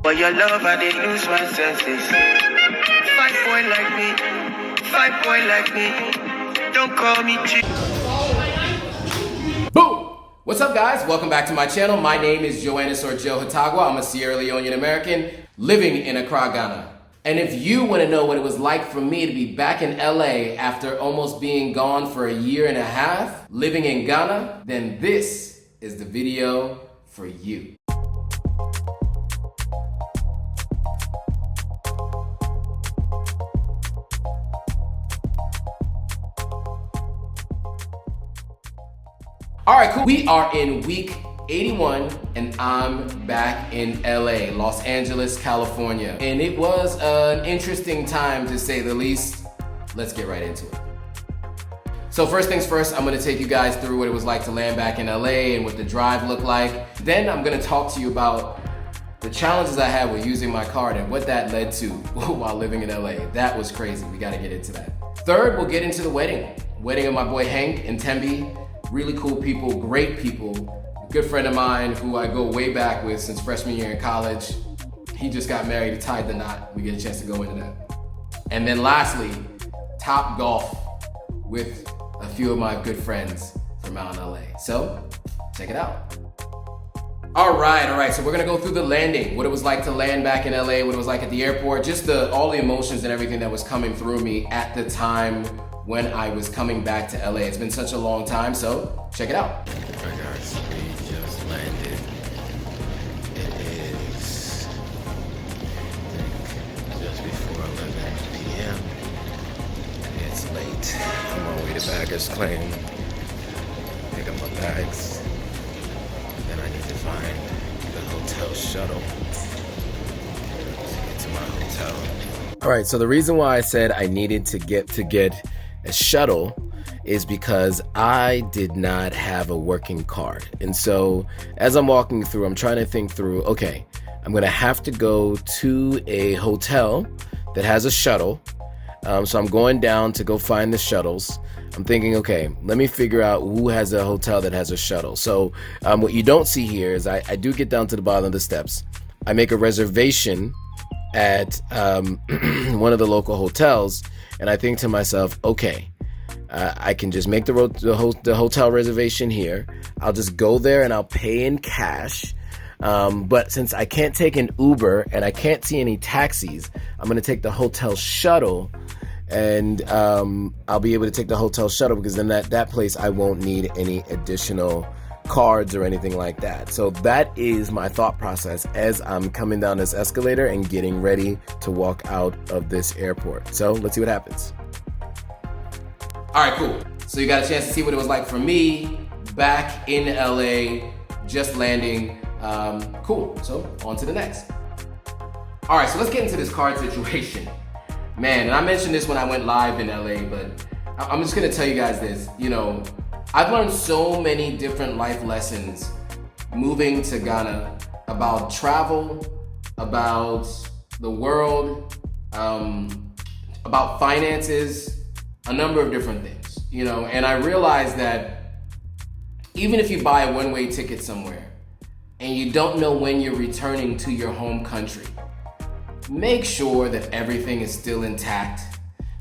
But your love, I did lose my senses. 5 boy like me, 5 boy like me. Don't call me cheap. Boom! What's up, guys? Welcome back to my channel. My name is Joannis or Joe Hatagwa. I'm a Sierra Leonean American living in Accra, Ghana. And if you want to know what it was like for me to be back in LA after almost being gone for a year and a half, living in Ghana, then this is the video for you. All right, cool. We are in week 81 and I'm back in LA, Los Angeles, California. And it was an interesting time to say the least. Let's get right into it. So first things first, I'm gonna take you guys through what it was like to land back in LA and what the drive looked like. Then I'm gonna talk to you about the challenges I had with using my card and what that led to while living in LA. That was crazy. We gotta get into that. Third, we'll get into the wedding of my boy Hank and Tembi. Really cool people, great people. A good friend of mine who I go way back with since freshman year in college. He just got married, he tied the knot. We get a chance to go into that. And then lastly, top golf with a few of my good friends from out in LA. So, check it out. All right, so we're gonna go through the landing, what it was like to land back in LA, what it was like at the airport, just all the emotions and everything that was coming through me at the time when I was coming back to LA. It's been such a long time, so check it out. Alright guys, we just landed. It is, I think, just before 11 p.m. It's late. I'm on my way to baggage claim. Pick up my bags. Then I need to find the hotel shuttle to get to my hotel. Alright, so the reason why I said I needed to get a shuttle is because I did not have a working card. And so as I'm walking through, I'm trying to think through, okay, I'm gonna have to go to a hotel that has a shuttle. So I'm going down to go find the shuttles. I'm thinking, okay, let me figure out who has a hotel that has a shuttle. So what you don't see here is I do get down to the bottom of the steps. I make a reservation at one of the local hotels, and I think to myself, okay, I can just make the hotel reservation here. I'll just go there and I'll pay in cash. But since I can't take an Uber and I can't see any taxis, I'm gonna take the hotel shuttle, and I'll be able to take the hotel shuttle because then that place I won't need any additional cards or anything like that. So that is my thought process as I'm coming down this escalator and getting ready to walk out of this airport. So let's see what happens. All right, cool. So you got a chance to see what it was like for me back in LA, just landing. Cool, so on to the next. All right, so let's get into this card situation. Man, and I mentioned this when I went live in LA, but I'm just gonna tell you guys this, I've learned so many different life lessons moving to Ghana about travel, about the world, about finances, a number of different things, and I realized that even if you buy a one-way ticket somewhere and you don't know when you're returning to your home country, make sure that everything is still intact.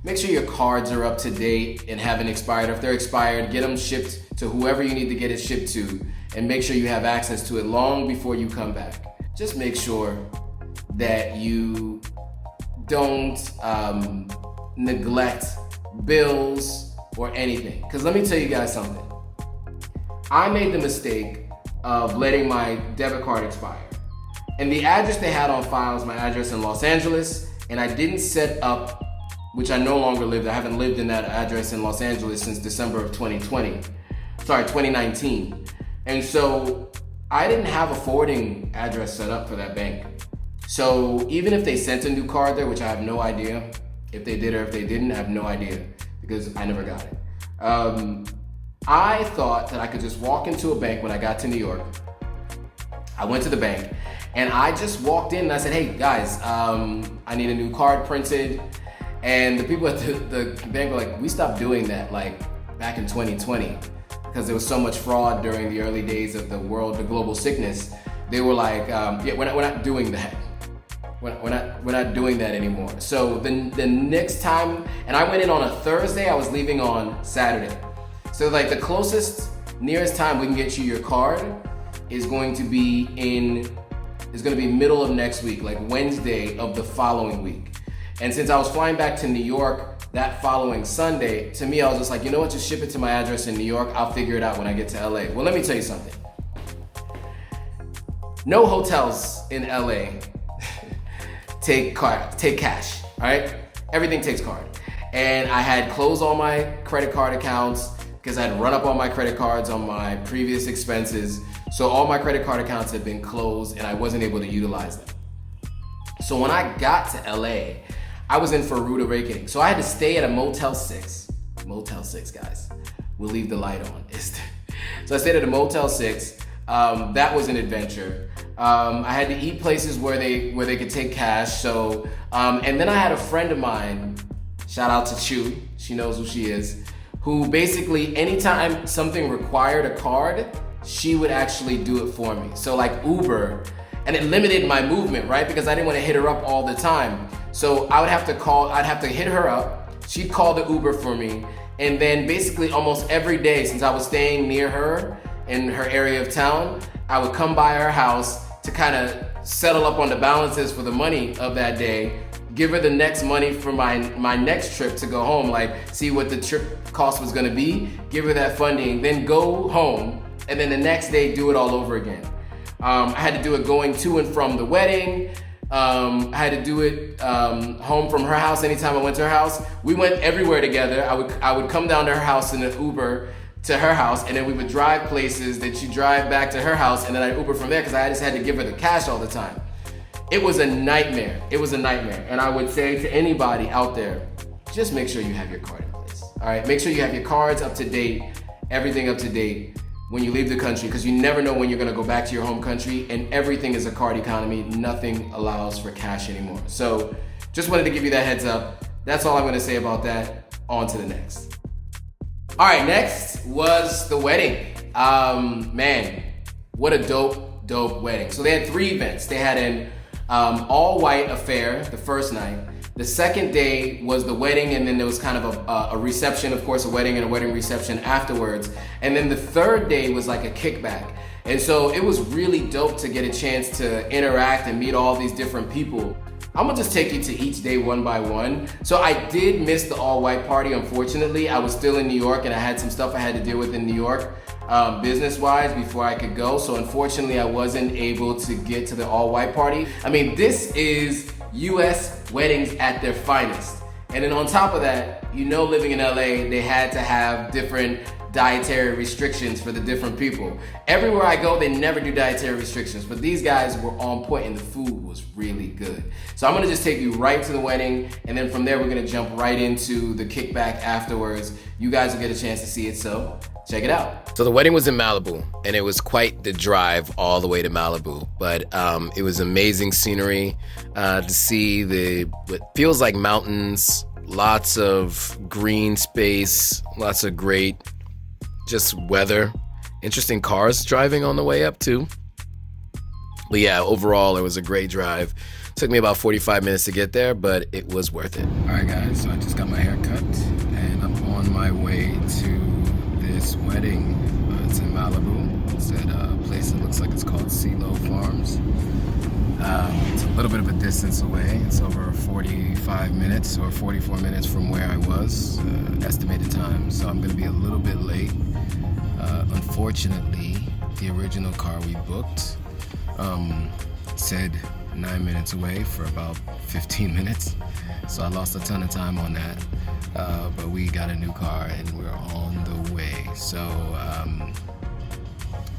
Make sure your cards are up to date and haven't expired. If they're expired, get them shipped to whoever you need to get it shipped to, and make sure you have access to it long before you come back. Just make sure that you don't neglect bills or anything. Because let me tell you guys something. I made the mistake of letting my debit card expire. And the address they had on file is my address in Los Angeles, and I didn't set up, which I no longer lived. I haven't lived in that address in Los Angeles since December of 2019. And so I didn't have a forwarding address set up for that bank. So even if they sent a new card there, which I have no idea if they did or if they didn't, I have no idea because I never got it. I thought that I could just walk into a bank when I got to New York. I went to the bank and I just walked in and I said, hey guys, I need a new card printed. And the people at the bank were like, we stopped doing that like back in 2020 because there was so much fraud during the early days of the global sickness. They were like, yeah, we're not doing that. We're not doing that anymore. So the next time, and I went in on a Thursday, I was leaving on Saturday. So like the closest, nearest time we can get you your card is going to be middle of next week, like Wednesday of the following week. And since I was flying back to New York that following Sunday, to me, I was just like, you know what, just ship it to my address in New York. I'll figure it out when I get to LA. Well, let me tell you something. No hotels in LA take cash, all right? Everything takes card. And I had closed all my credit card accounts because I had run up all my credit cards on my previous expenses. So all my credit card accounts had been closed and I wasn't able to utilize them. So when I got to LA, I was in for a rude awakening. So I had to stay at a Motel 6. Motel 6, guys. We'll leave the light on. So I stayed at a Motel 6. That was an adventure. I had to eat places where they could take cash. So, and then I had a friend of mine, shout out to Chewy, she knows who she is, who basically anytime something required a card, she would actually do it for me. So like Uber, and it limited my movement, right? Because I didn't want to hit her up all the time. So I'd have to hit her up. She'd call the Uber for me. And then basically almost every day, since I was staying near her in her area of town, I would come by her house to kind of settle up on the balances for the money of that day, give her the next money for my next trip to go home, like see what the trip cost was gonna be, give her that funding, then go home, and then the next day do it all over again. I had to do it going to and from the wedding. I had to do it home from her house anytime I went to her house. We went everywhere together. I would come down to her house in an Uber to her house, and then we would drive places that she'd drive back to her house, and then I'd Uber from there because I just had to give her the cash all the time. It was a nightmare. It was a nightmare. And I would say to anybody out there, just make sure you have your card in place. All right, make sure you have your cards up to date, everything up to date when you leave the country, because you never know when you're gonna go back to your home country, and everything is a card economy. Nothing allows for cash anymore. So just wanted to give you that heads up. That's all I'm gonna say about that. On to the next. All right, next was the wedding. Man, what a dope wedding. So they had 3 events. They had an all-white affair the first night. The second day was the wedding, and then there was kind of a reception, of course, a wedding and a wedding reception afterwards. And then the third day was like a kickback. And so it was really dope to get a chance to interact and meet all these different people. I'm gonna just take you to each day one by one. So I did miss the all-white party, unfortunately. I was still in New York and I had some stuff I had to deal with in New York, business-wise, before I could go. So unfortunately, I wasn't able to get to the all-white party. I mean, this is US weddings at their finest. And then on top of that, you know, living in LA, they had to have different dietary restrictions for the different people. Everywhere I go, they never do dietary restrictions, but these guys were on point and the food was really good. So I'm gonna just take you right to the wedding, and then from there, we're gonna jump right into the kickback afterwards. You guys will get a chance to see it, so check it out. So the wedding was in Malibu, and it was quite the drive all the way to Malibu. But it was amazing scenery to see what feels like mountains, lots of green space, lots of great just weather, interesting cars driving on the way up too. But yeah, overall it was a great drive. Took me about 45 minutes to get there, but it was worth it. All right guys, so I just got my hair cut and I'm on my way to this wedding. It's in Malibu. It's at a place that looks like it's called CeeLo Farms. It's a little bit of a distance away. It's over 45 minutes or 44 minutes from where I was, estimated time. So I'm gonna be a little bit late. Unfortunately, the original car we booked said 9 minutes away for about 15 minutes. So I lost a ton of time on that. But we got a new car and we're on the way. So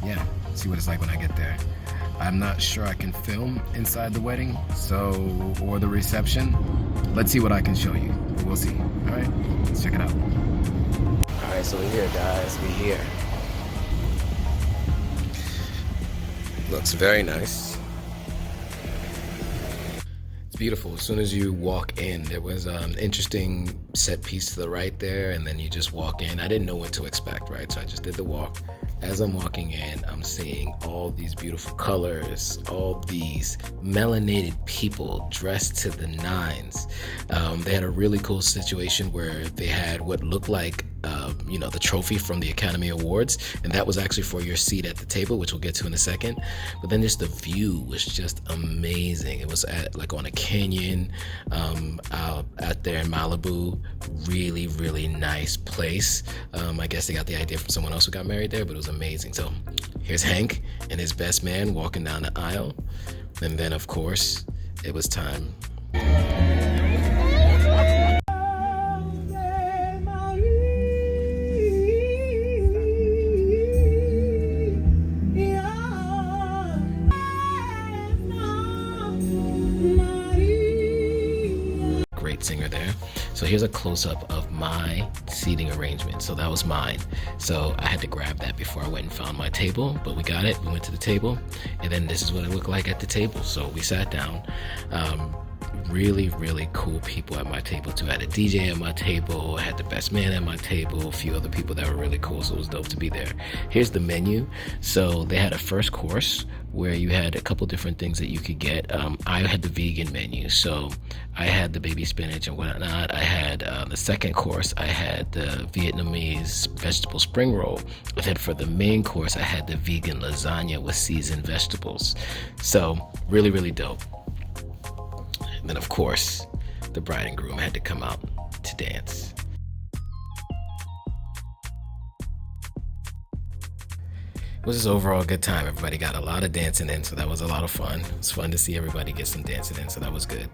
yeah, see what it's like when I get there. I'm not sure I can film inside the wedding, or the reception. Let's see what I can show you. We'll see. All right, let's check it out. All right, so we're here, guys. We're here. Looks very nice. It's beautiful. As soon as you walk in, there was an interesting set piece to the right there, and then you just walk in. I didn't know what to expect, right? So I just did the walk. As I'm walking in, I'm seeing all these beautiful colors, all these melanated people dressed to the nines. They had a really cool situation where they had what looked like the trophy from the Academy Awards, and that was actually for your seat at the table, which we'll get to in a second. But then just the view was just amazing. It was on a canyon out there in Malibu. Really, really nice place. I guess they got the idea from someone else who got married there, but it was amazing. So here's Hank and his best man walking down the aisle, and then of course it was time. Singer there. So here's a close-up of my seating arrangement. So that was mine. So I had to grab that before I went and found my table, but we got it. We went to the table, and then this is what it looked like at the table. So we sat down. Really, really cool people at my table too. I had a DJ at my table, I had the best man at my table, a few other people that were really cool, so it was dope to be there. Here's the menu. So they had a first course where you had a couple different things that you could get. I had the vegan menu, so I had the baby spinach and whatnot. I had the second course, I had the Vietnamese vegetable spring roll. And then for the main course, I had the vegan lasagna with seasoned vegetables. So really, really dope. And then, of course, the bride and groom had to come out to dance. It was just overall a good time. Everybody got a lot of dancing in, so that was a lot of fun. It was fun to see everybody get some dancing in, so that was good.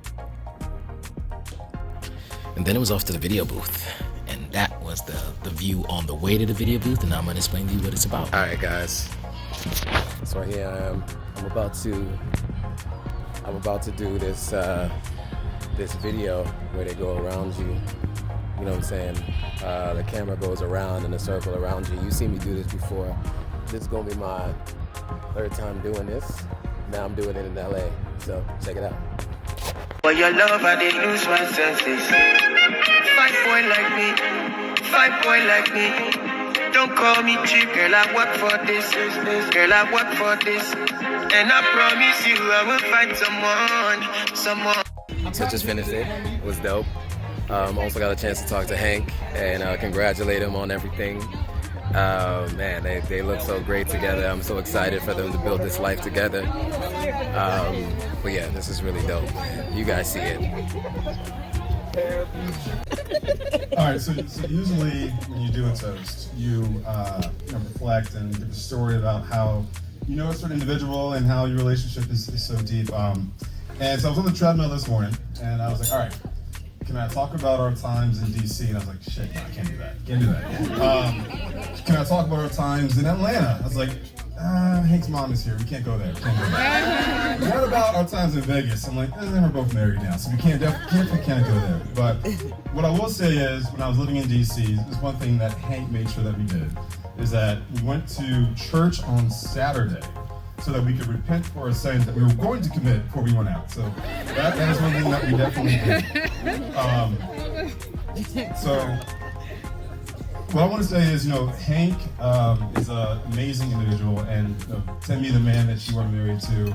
And then it was off to the video booth. And that was the view on the way to the video booth, and now I'm going to explain to you what it's about. All right, guys. So here I am. I'm about to do this video where they go around you. You know what I'm saying? The camera goes around in a circle around you. You've seen me do this before. This is gonna be my third time doing this. Now I'm doing it in LA. So check it out. For your love, I did lose my senses. 5 boy like me, 5 boy like me. Don't call me cheap, girl, I work for this. Girl, I work for this. And I promise you I will find someone. So just finished it. It was dope. Also got a chance to talk to Hank and congratulate him on everything. Man, they look so great together. I'm so excited for them to build this life together. But yeah, this is really dope. You guys see it. All right, so usually when you do a toast, you reflect and give a story about how you know a certain individual and how your relationship is so deep. And so I was on the treadmill this morning, and I was like, all right, can I talk about our times in DC? And I was like, shit, no, I can't do that. Can I talk about our times in Atlanta? I was like, Hank's mom is here. We can't go there. What about our times in Vegas? I'm like, we're both married now, so we can't go there. But what I will say is, when I was living in DC, there's one thing that Hank made sure that we did, is that we went to church on Saturday so that we could repent for our sins that we were going to commit before we went out. So that is one thing that we definitely did. So what I want to say is, Hank is an amazing individual, and to me, the man that you are married to,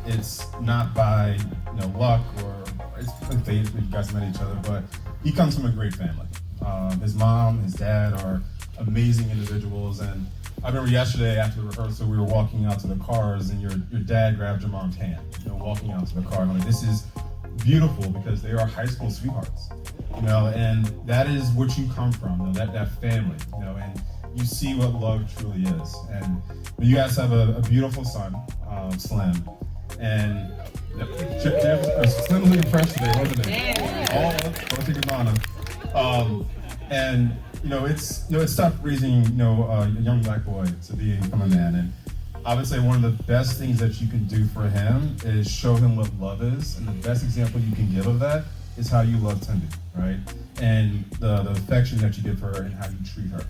it's not by luck or it's been fate that you guys met each other, but he comes from a great family. His mom, his dad are amazing individuals, and I remember yesterday after the rehearsal, we were walking out to the cars, and your dad grabbed your mom's hand, walking out to the car. And I'm like, this is beautiful because they are high school sweethearts, and that is what you come from, that family, and you see what love truly is. And you guys have a beautiful son, Slim, and Slim was impressed today, wasn't it? And it's tough raising a young black boy to become a man, and I would say one of the best things that you can do for him is show him what love is, and the best example you can give of that is how you love Timby, right? And the affection that you give her and how you treat her.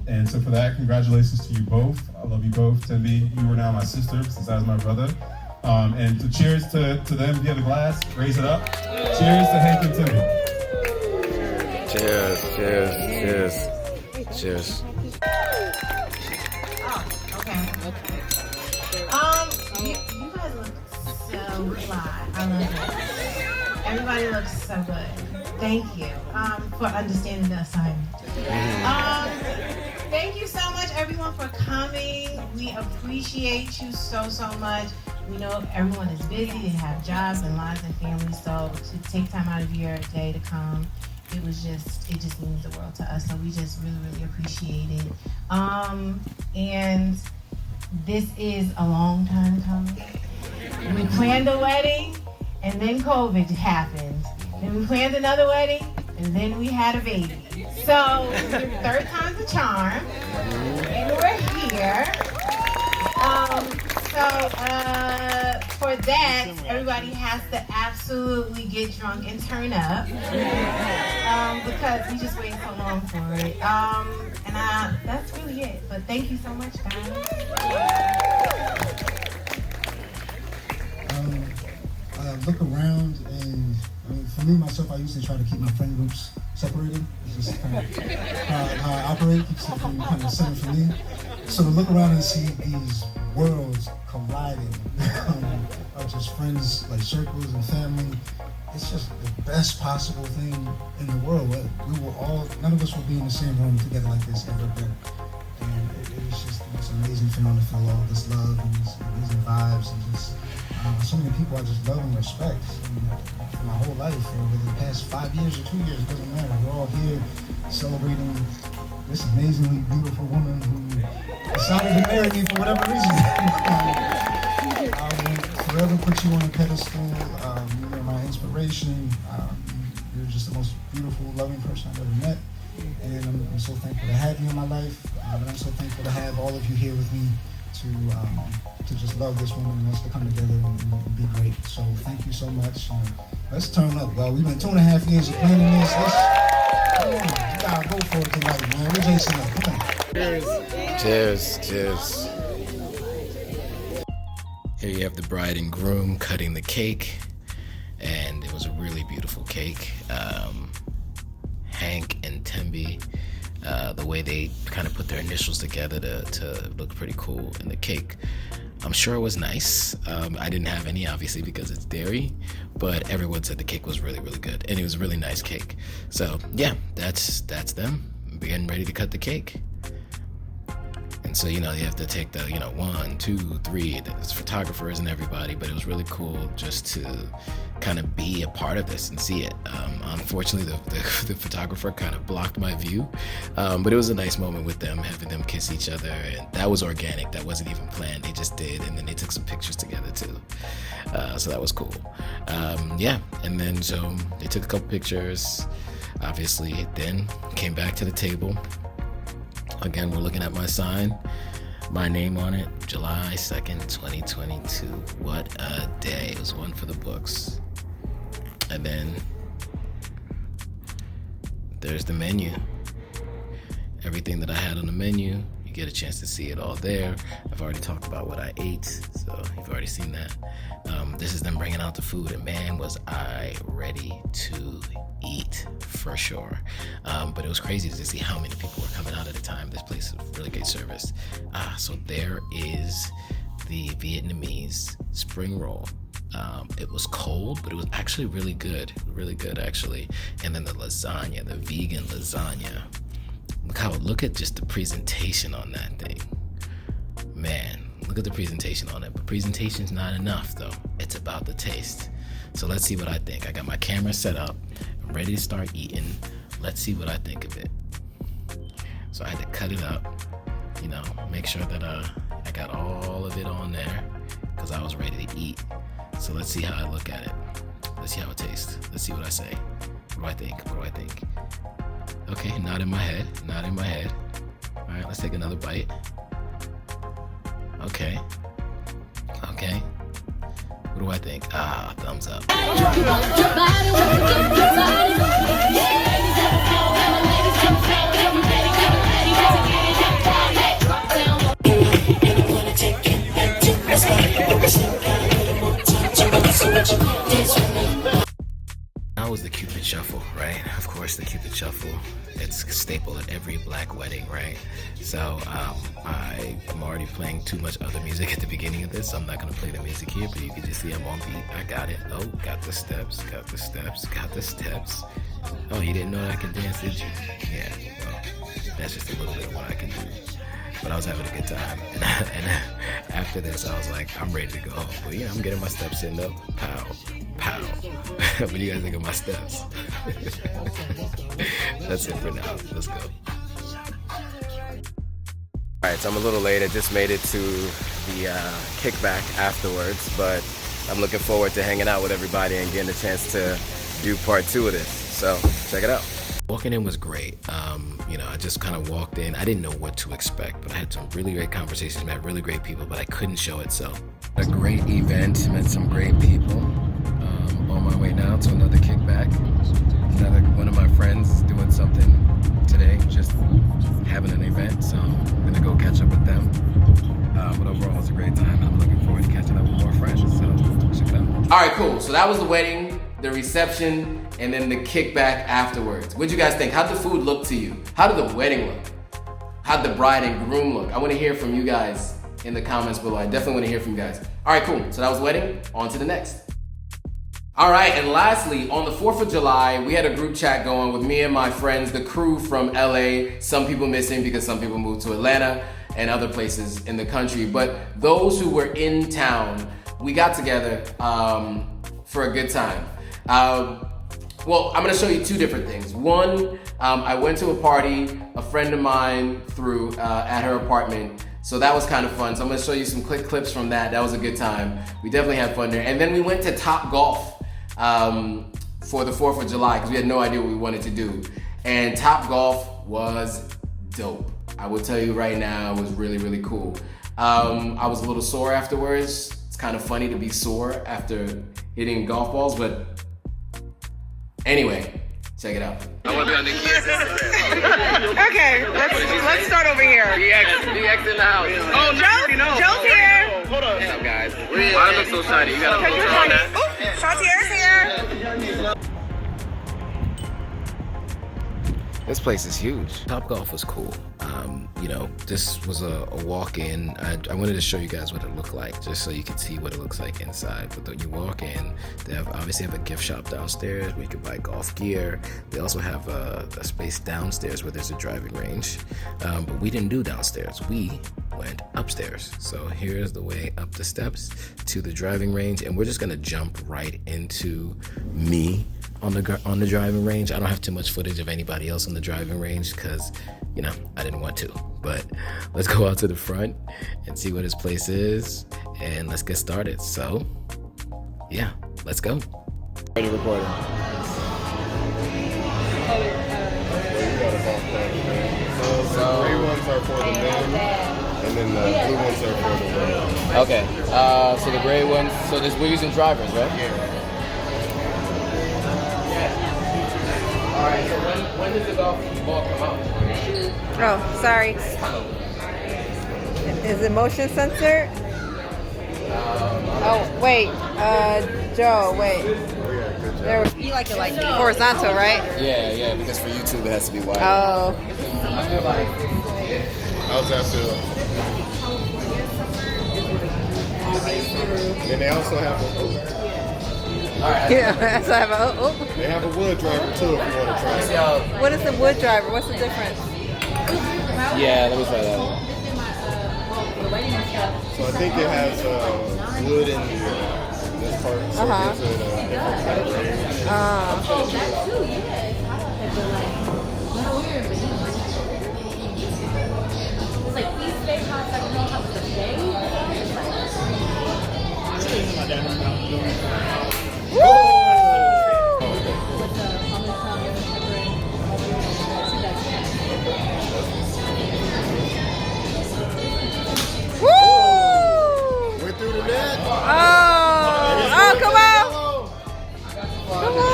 And so for that, congratulations to you both. I love you both. Timby, you are now my sister since I was my brother. And so cheers to them via the glass. Raise it up. Cheers to Hank and Timmy. Cheers, cheers, cheers, cheers. Oh, okay. You guys look so fly. I love it. Everybody looks so good. Thank you for understanding the assignment. Thank you so much, everyone, for coming. We appreciate you so much. We know everyone is busy, they have jobs and lives and families, so to take time out of your day to come, it just means the world to us. So we just really appreciate it. And this is a long time coming. We planned a wedding, and then COVID happened. Then we planned another wedding, and then we had a baby. So third time's a charm, and we're here. For that, everybody has to absolutely get drunk and turn up because we just waited so long for it. That's really it. But thank you so much, guys. Look around, and for me myself, I usually try to keep my friend groups separated. It's just kind of how I operate. Keeps everything kind of centered for me. So to look around and see these worlds colliding of just friends, like circles and family, it's just the best possible thing in the world. We will all, none of us will be in the same room together like this ever again. And it's just the most amazing feeling to feel all this love and these amazing vibes and just so many people I just love and respect. For my whole life, over the past 5 years or 2 years, it doesn't matter. We're all here celebrating this amazingly beautiful woman who decided to marry me for whatever reason. I will forever put you on a pedestal. You're my inspiration. You're just the most beautiful, loving person I've ever met. And I'm so thankful to have you in my life. And I'm so thankful to have all of you here with me to just love this woman and us to come together and be great. So thank you so much. Let's turn up, y'all. We've been 2.5 years of planning this. Come on, you gotta go for it tonight, man. We're Jason up. Come on. Cheers, cheers. Here you have the bride and groom cutting the cake, and it was a really beautiful cake. Hank and Tembi, the way they kind of put their initials together to look pretty cool in the cake. I'm sure it was nice. I didn't have any, obviously, because it's dairy, but everyone said the cake was really good, and it was a really nice cake. So yeah, that's them getting ready to cut the cake. And so, you have to take the, 1, 2, 3, there's photographers and everybody, but it was really cool just to kind of be a part of this and see it. Unfortunately, the photographer kind of blocked my view, but it was a nice moment with them, having them kiss each other, and that was organic. That wasn't even planned. They just did, and then they took some pictures together too. So that was cool. Yeah, and then so they took a couple pictures, obviously, then came back to the table. Again, we're looking at my sign, my name on it, July 2nd, 2022. What a day. It was one for the books. And then there's the menu. Everything that I had on the menu, you get a chance to see it all there. I've already talked about what I ate, so you've already seen that. This is them bringing out the food, and man, was I ready to eat for sure. But it was crazy to see how many people were coming out at a time. This place is really great service. So there is the Vietnamese spring roll. It was cold, but it was actually really good actually. And then the lasagna, the vegan lasagna. Look at just the presentation on that thing. Man, look at the presentation on it. But presentation's not enough though. It's about the taste. So let's see what I think. I got my camera set up. I'm ready to start eating. Let's see what I think of it. So I had to cut it up, make sure that I got all of it on there because I was ready to eat. So let's see how I look at it. Let's see how it tastes. Let's see what I say. What do I think? Okay, not in my head. All right, let's take another bite. Okay. What do I think? Thumbs up. That was the Cupid Shuffle, right? Of course, the Cupid Shuffle. It's a staple at every black wedding, right? So I'm already playing too much other music at the beginning of this, so I'm not gonna play the music here, but you can just see I'm on beat. I got it. Oh, got the steps, got the steps, got the steps. Oh, you didn't know that I could dance, did you? Yeah, well, that's just a little bit of what I can do. But I was having a good time. And after this, I was like, I'm ready to go home. But yeah, I'm getting my steps in though. Pow, pow. What do you guys think of my steps? That's it for now. Let's go. Alright, so I'm a little late. I just made it to the kickback afterwards, but I'm looking forward to hanging out with everybody and getting a chance to do part 2 of this. So check it out. Walking in was great. You know, I just kind of walked in. I didn't know what to expect, but I had some really great conversations, met really great people, but I couldn't show it. So a great event, met some great people. On my way now to another kickback. Another one of my friends is doing something today, just having an event, so I'm gonna go catch up with them. But overall, it's a great time, and I'm looking forward to catching up with more friends. So check it out. All right, cool. So that was the wedding, the reception, and then the kickback afterwards. What'd you guys think? How'd the food look to you? How did the wedding look? How'd the bride and groom look? I want to hear from you guys in the comments below. I definitely want to hear from you guys. All right, cool. So that was the wedding. On to the next. All right, and lastly, on the 4th of July, we had a group chat going with me and my friends, the crew from LA. Some people missing because some people moved to Atlanta and other places in the country. But those who were in town, we got together for a good time. Well, I'm gonna show you 2 different things. One, I went to a party a friend of mine threw at her apartment. So that was kind of fun. So I'm gonna show you some quick clips from that. That was a good time. We definitely had fun there. And then we went to Top Golf for the 4th of July because we had no idea what we wanted to do. And Top Golf was dope. I will tell you right now, it was really, really cool. I was a little sore afterwards. It's kind of funny to be sore after hitting golf balls, but anyway, check it out. I want to be on the kids. Okay, let's start over here. DX in the house. Oh, Joe's here. Hold on. What's up, guys? Why I look so shiny? You got a filter on that? Oh, Shantier's here. This place is huge. Top Golf was cool. You know, this was a walk-in. I wanted to show you guys what it looked like, just so you can see what it looks like inside. But when you walk in, they obviously have a gift shop downstairs where you can buy golf gear. They also have a space downstairs where there's a driving range. But we didn't do downstairs. We went upstairs. So here's the way up the steps to the driving range, and we're just gonna jump right into me on the driving range. I don't have too much footage of anybody else on the driving range because, you know, I didn't want to. But let's go out to the front and see what this place is, and let's get started. So, yeah, let's go. Ready recording. So the gray ones are for the men, and then the blue ones are for the women. Okay, so the gray ones, so we're using drivers, right? Yeah. All right, so when does the golf ball come out? Oh, sorry. Is it motion sensor? Oh, wait. Joe, wait. There, you like it like horizontal, right? Yeah, because for YouTube it has to be wide. Oh. How's that feel? And they also have Yeah, so I have they have a wood driver too if you want to try it. What is the wood driver? What's the difference? Yeah, let me try that. So I think it has wood in this part, so it gives it a different kind of range. We're through the net. Oh, come on. Come on.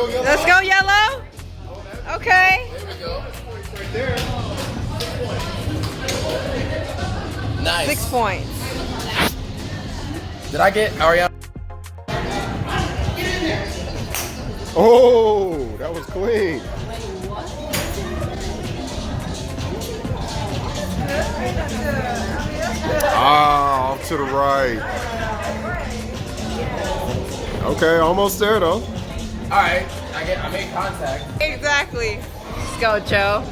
Let's go yellow. Okay. There we go. Nice. 6 points. Did I get Ariana? Oh, that was clean. Ah, off to the right. Okay, almost there though. All right, I made contact. Exactly. Let's go, Joe.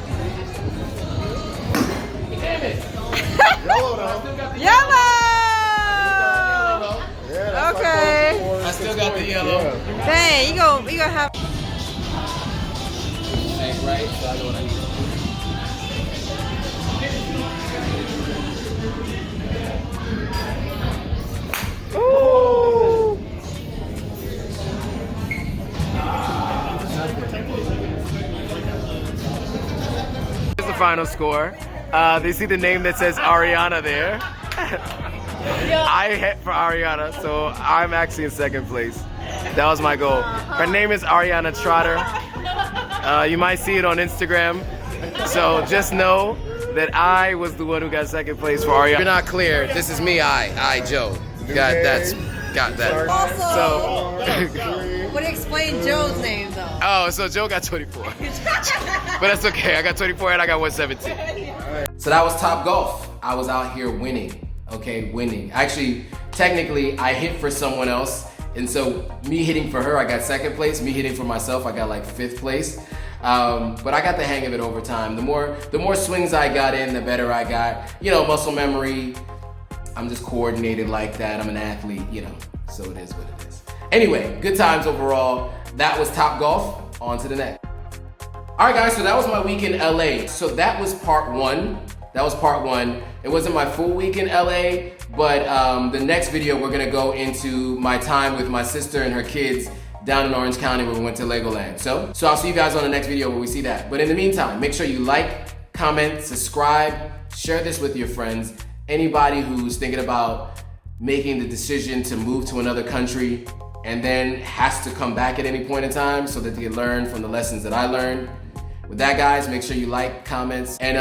Damn it. Yellow though. Yellow. Yeah, that's Okay. like I still got the yellow. Yeah. Dang, you gonna have. Hang right, so I know what I need. Ooh. Here's the final score. They see the name that says Ariana there. I hit for Ariana, so I'm actually in second place. That was my goal. Her name is Ariana Trotter. You might see it on Instagram. So just know that I was the one who got second place for Ariana. If you're not clear, this is me, I, Joe. Got that. Also, So, what do you explain Joe's name though? oh, so Joe got 24. But that's okay, I got 24 and I got 117. So that was Top Golf. I was out here winning, okay, winning. Actually, technically, I hit for someone else, and so me hitting for her, I got second place. Me hitting for myself, I got like 5th place. But I got the hang of it over time. The more swings I got in, the better I got. You know, muscle memory. I'm just coordinated like that. I'm an athlete, you know, so it is what it is. Anyway, good times overall. That was Top Golf. On to the next. All right, guys, so that was my week in LA. So that was part 1. That was part 1. It wasn't my full week in LA, but the next video, we're gonna go into my time with my sister and her kids down in Orange County where we went to Legoland. So I'll see you guys on the next video where we see that. But in the meantime, make sure you like, comment, subscribe, share this with your friends. Anybody who's thinking about making the decision to move to another country and then has to come back at any point in time so that they can learn from the lessons that I learned. With that, guys, make sure you like, comments, and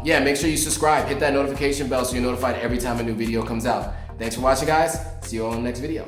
yeah, make sure you subscribe. Hit that notification bell so you're notified every time a new video comes out. Thanks for watching, guys. See you all in the next video.